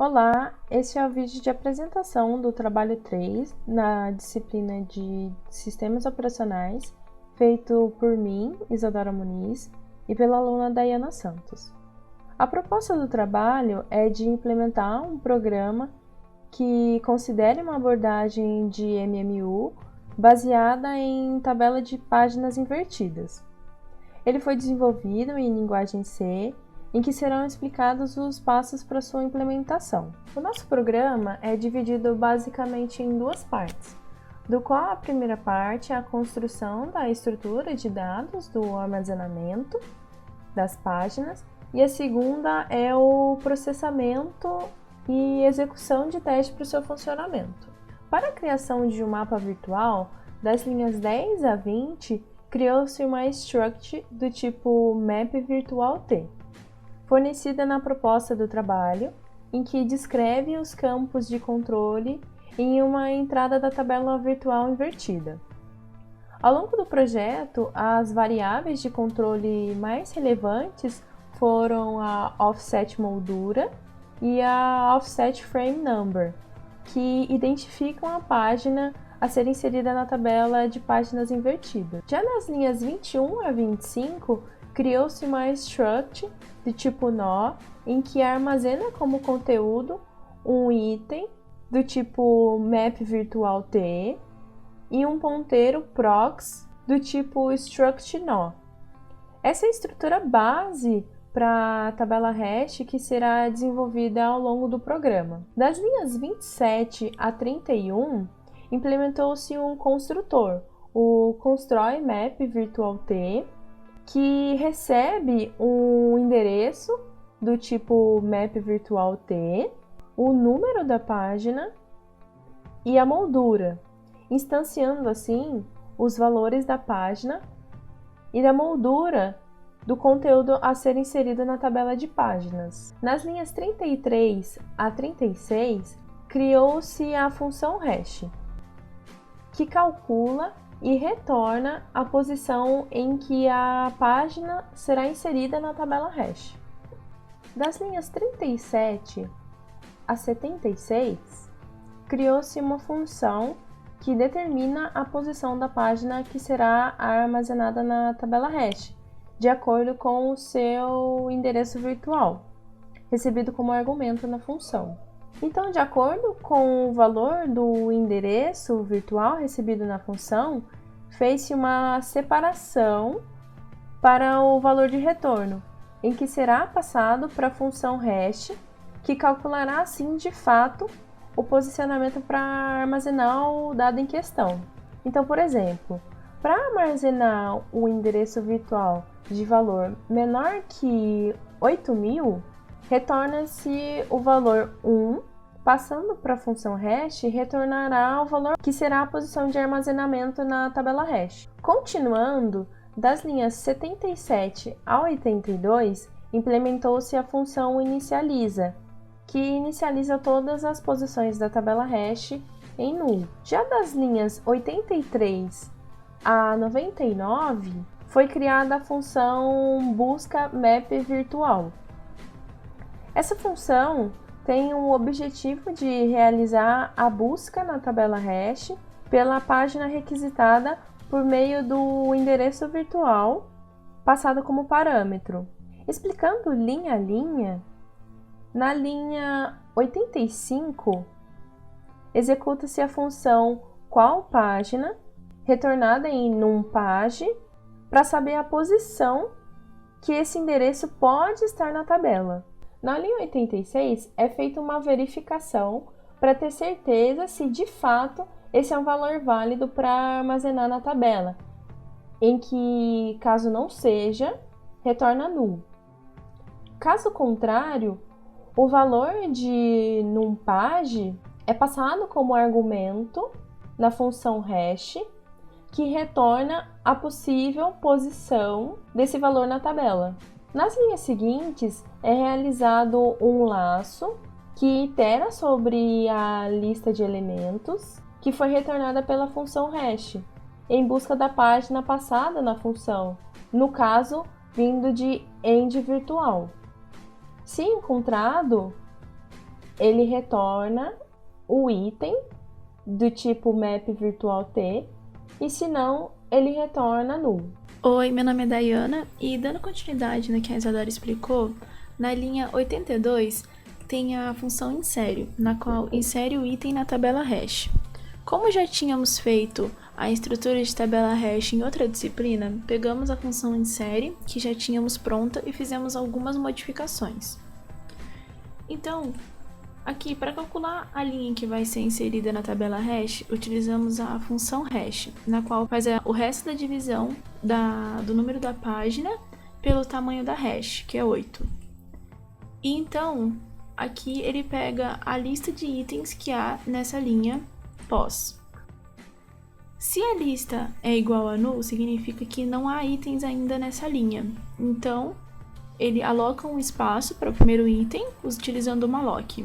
Olá, este é o vídeo de apresentação do trabalho 3 na disciplina de Sistemas Operacionais, feito por mim, Isadora Muniz, e pela aluna Dayana Santos. A proposta do trabalho é de implementar um programa que considere uma abordagem de MMU baseada em tabela de páginas invertidas. Ele foi desenvolvido em linguagem C, em que serão explicados os passos para sua implementação. O nosso programa é dividido basicamente em duas partes, do qual a primeira parte é a construção da estrutura de dados do armazenamento das páginas e a segunda é o processamento e execução de testes para o seu funcionamento. Para a criação de um mapa virtual, das linhas 10 a 20, criou-se uma struct do tipo mapVirtualT, fornecida na proposta do trabalho, em que descreve os campos de controle em uma entrada da tabela virtual invertida. Ao longo do projeto, as variáveis de controle mais relevantes foram a offset moldura e a offset frame number, que identificam a página a ser inserida na tabela de páginas invertida. Já nas linhas 21 a 25, criou-se uma struct de tipo nó, em que armazena como conteúdo um item do tipo mapVirtualT e um ponteiro prox do tipo struct_nó. Essa é a estrutura base para a tabela hash que será desenvolvida ao longo do programa. Das linhas 27 a 31, implementou-se um construtor, o constrói_mapVirtualT, que recebe um endereço do tipo mapVirtualT, o número da página e a moldura, instanciando assim os valores da página e da moldura do conteúdo a ser inserido na tabela de páginas. Nas linhas 33 a 36, criou-se a função hash, que calcula e retorna a posição em que a página será inserida na tabela hash. Das linhas 37 a 76, criou-se uma função que determina a posição da página que será armazenada na tabela hash, de acordo com o seu endereço virtual, recebido como argumento na função. Então, de acordo com o valor do endereço virtual recebido na função, fez-se uma separação para o valor de retorno, em que será passado para a função hash, que calculará assim de fato o posicionamento para armazenar o dado em questão. Então, por exemplo, para armazenar o endereço virtual de valor menor que 8.000, retorna-se o valor 1, passando para a função hash, retornará o valor que será a posição de armazenamento na tabela hash. Continuando, das linhas 77 a 82, implementou-se a função inicializa, que inicializa todas as posições da tabela hash em null. Já das linhas 83 a 99, foi criada a função busca mapVirtual. Essa função tem o objetivo de realizar a busca na tabela hash pela página requisitada por meio do endereço virtual passado como parâmetro. Explicando linha a linha, na linha 85, executa-se a função qual página, retornada em numpage, para saber a posição que esse endereço pode estar na tabela. Na linha 86, é feita uma verificação para ter certeza se de fato esse é um valor válido para armazenar na tabela, em que, caso não seja, retorna null. Caso contrário, o valor de numpage é passado como argumento na função hash, que retorna a possível posição desse valor na tabela. Nas linhas seguintes, é realizado um laço que itera sobre a lista de elementos que foi retornada pela função hash, em busca da página passada na função, no caso, vindo de end virtual. Se encontrado, ele retorna o item do tipo map virtual T, e se não, ele retorna null. Oi, meu nome é Dayana e dando continuidade no que a Isadora explicou, na linha 82 tem a função insere, na qual insere o item na tabela hash. Como já tínhamos feito a estrutura de tabela hash em outra disciplina, pegamos a função insere, que já tínhamos pronta, e fizemos algumas modificações. Então, aqui, para calcular a linha que vai ser inserida na tabela hash, utilizamos a função hash, na qual faz o resto da divisão do número da página pelo tamanho da hash, que é 8. E então, aqui ele pega a lista de itens que há nessa linha pós. Se a lista é igual a null, significa que não há itens ainda nessa linha. Então, ele aloca um espaço para o primeiro item, utilizando uma lock.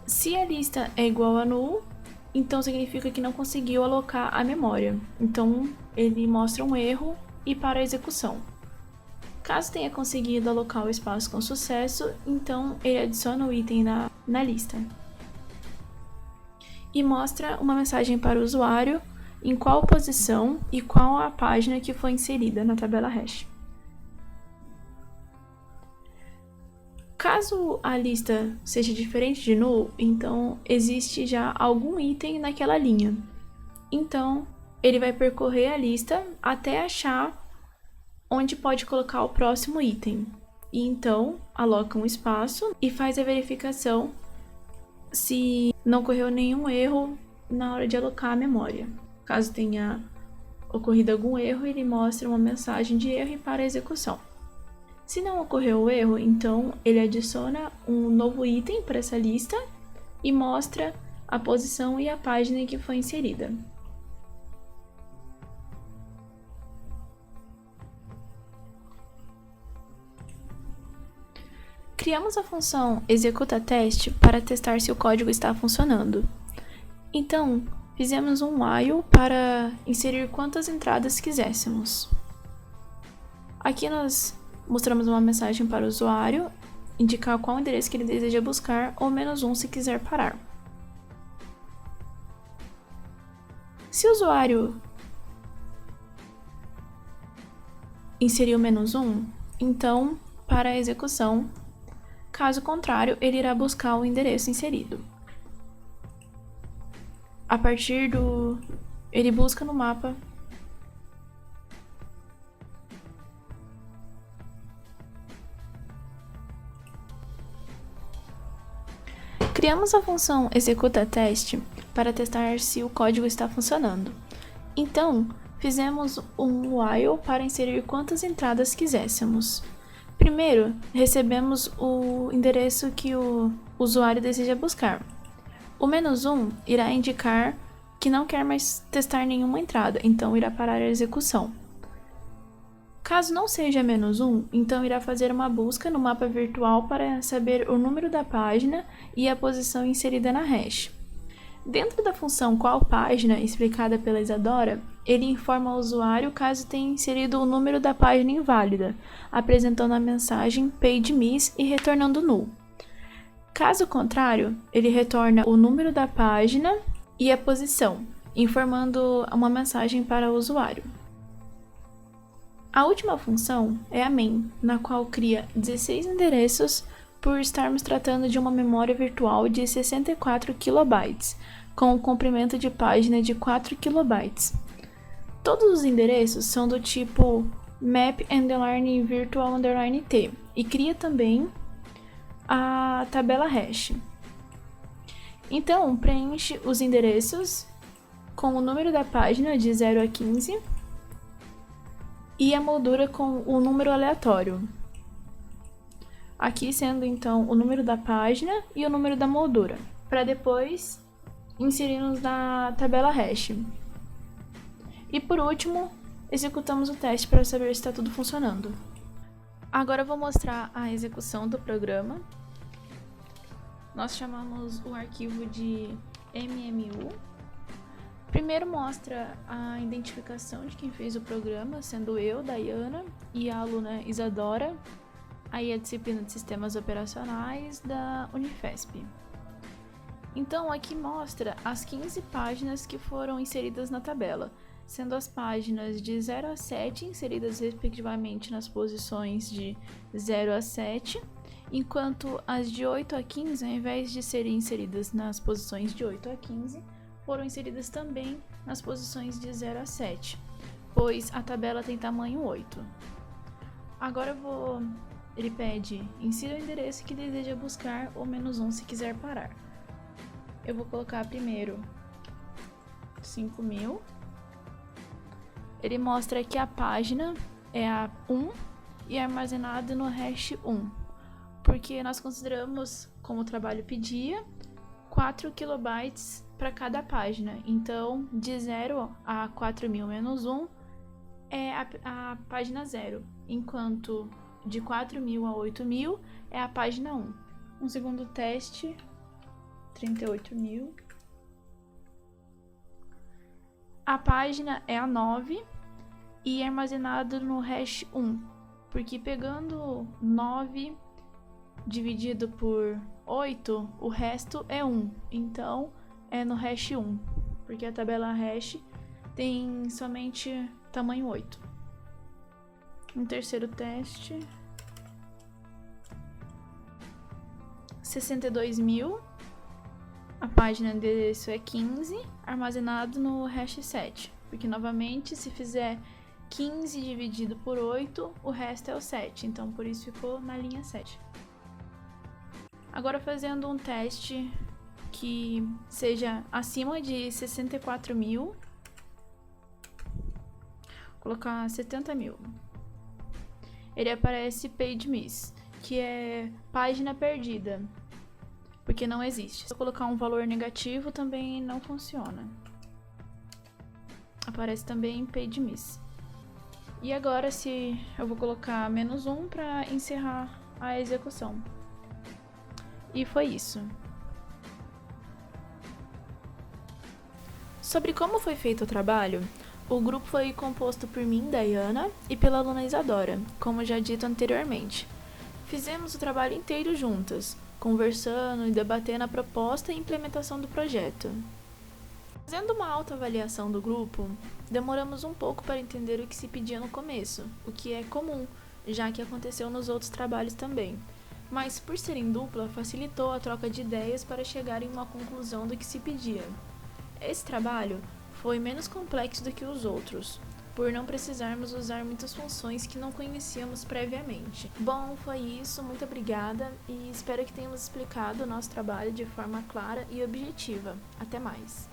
Se a lista é igual a null, então significa que não conseguiu alocar a memória. Então, ele mostra um erro e para a execução. Caso tenha conseguido alocar o espaço com sucesso, então ele adiciona o item na lista. E mostra uma mensagem para o usuário em qual posição e qual a página que foi inserida na tabela hash. Caso a lista seja diferente de null, então existe já algum item naquela linha. Então, ele vai percorrer a lista até achar onde pode colocar o próximo item. E então, aloca um espaço e faz a verificação se não ocorreu nenhum erro na hora de alocar a memória. Caso tenha ocorrido algum erro, ele mostra uma mensagem de erro e para a execução. Se não ocorreu o erro, então ele adiciona um novo item para essa lista e mostra a posição e a página que foi inserida. Criamos a função executa-teste para testar se o código está funcionando. Então, fizemos um while para inserir quantas entradas quiséssemos. Aqui nós mostramos uma mensagem para o usuário, indicar qual endereço que ele deseja buscar, ou -1 se quiser parar. Se o usuário inseriu -1, então, para a execução, caso contrário, ele irá buscar o endereço inserido. A partir do... ele busca no mapa Criamos a função executa-teste para testar se o código está funcionando. Então, fizemos um while para inserir quantas entradas quiséssemos. Primeiro, recebemos o endereço que o usuário deseja buscar. O -1 irá indicar que não quer mais testar nenhuma entrada, então irá parar a execução. Caso não seja -1, então irá fazer uma busca no mapa virtual para saber o número da página e a posição inserida na hash. Dentro da função qual página, explicada pela Isadora, ele informa ao usuário caso tenha inserido o número da página inválida, apresentando a mensagem page miss e retornando null. Caso contrário, ele retorna o número da página e a posição, informando uma mensagem para o usuário. A última função é a main, na qual cria 16 endereços por estarmos tratando de uma memória virtual de 64 KB, com um comprimento de página de 4 KB. Todos os endereços são do tipo map_virtual_t e cria também a tabela hash. Então, preenche os endereços com o número da página de 0 a 15 e a moldura com o número aleatório. Aqui sendo então o número da página e o número da moldura, para depois inserirmos na tabela hash. E por último, executamos o teste para saber se está tudo funcionando. Agora eu vou mostrar a execução do programa. Nós chamamos o arquivo de MMU. Primeiro mostra a identificação de quem fez o programa, sendo eu, Dayana, e a aluna Isadora, aí a disciplina de Sistemas Operacionais da Unifesp. Então aqui mostra as 15 páginas que foram inseridas na tabela, sendo as páginas de 0 a 7 inseridas respectivamente nas posições de 0 a 7, enquanto as de 8 a 15, ao invés de serem inseridas nas posições de 8 a 15, foram inseridas também nas posições de 0 a 7, pois a tabela tem tamanho 8. Agora ele pede, insira o endereço que deseja buscar ou -1 se quiser parar. Eu vou colocar primeiro 5.000. Ele mostra que a página é a 1 e é armazenada no hash 1, porque nós consideramos, como o trabalho pedia, 4 KB para cada página. Então, de 0 a 4.000 menos 1 é a página 0, enquanto de 4.000 a 8.000 é a página 1. Um segundo teste, 38.000. A página é a 9 e é armazenado no hash 1, porque pegando 9 dividido por 8, o resto é 1, então é no hash 1, porque a tabela hash tem somente tamanho 8. Um terceiro teste, 62.000. A página de endereço é 15, armazenado no hash 7, porque novamente se fizer 15 dividido por 8, o resto é o 7, então por isso ficou na linha 7. Agora fazendo um teste que seja acima de 64.000, vou colocar 70.000. Ele aparece page miss, que é página perdida, porque não existe. Se eu colocar um valor negativo, também não funciona. Aparece também page miss. E agora eu vou colocar -1 para encerrar a execução. E foi isso. Sobre como foi feito o trabalho, o grupo foi composto por mim, Dayana, e pela aluna Isadora, como já dito anteriormente. Fizemos o trabalho inteiro juntas, conversando e debatendo a proposta e implementação do projeto. Fazendo uma autoavaliação do grupo, demoramos um pouco para entender o que se pedia no começo, o que é comum, já que aconteceu nos outros trabalhos também. Mas, por ser em dupla, facilitou a troca de ideias para chegar em uma conclusão do que se pedia. Esse trabalho foi menos complexo do que os outros, por não precisarmos usar muitas funções que não conhecíamos previamente. Bom, foi isso, muito obrigada e espero que tenhamos explicado o nosso trabalho de forma clara e objetiva. Até mais!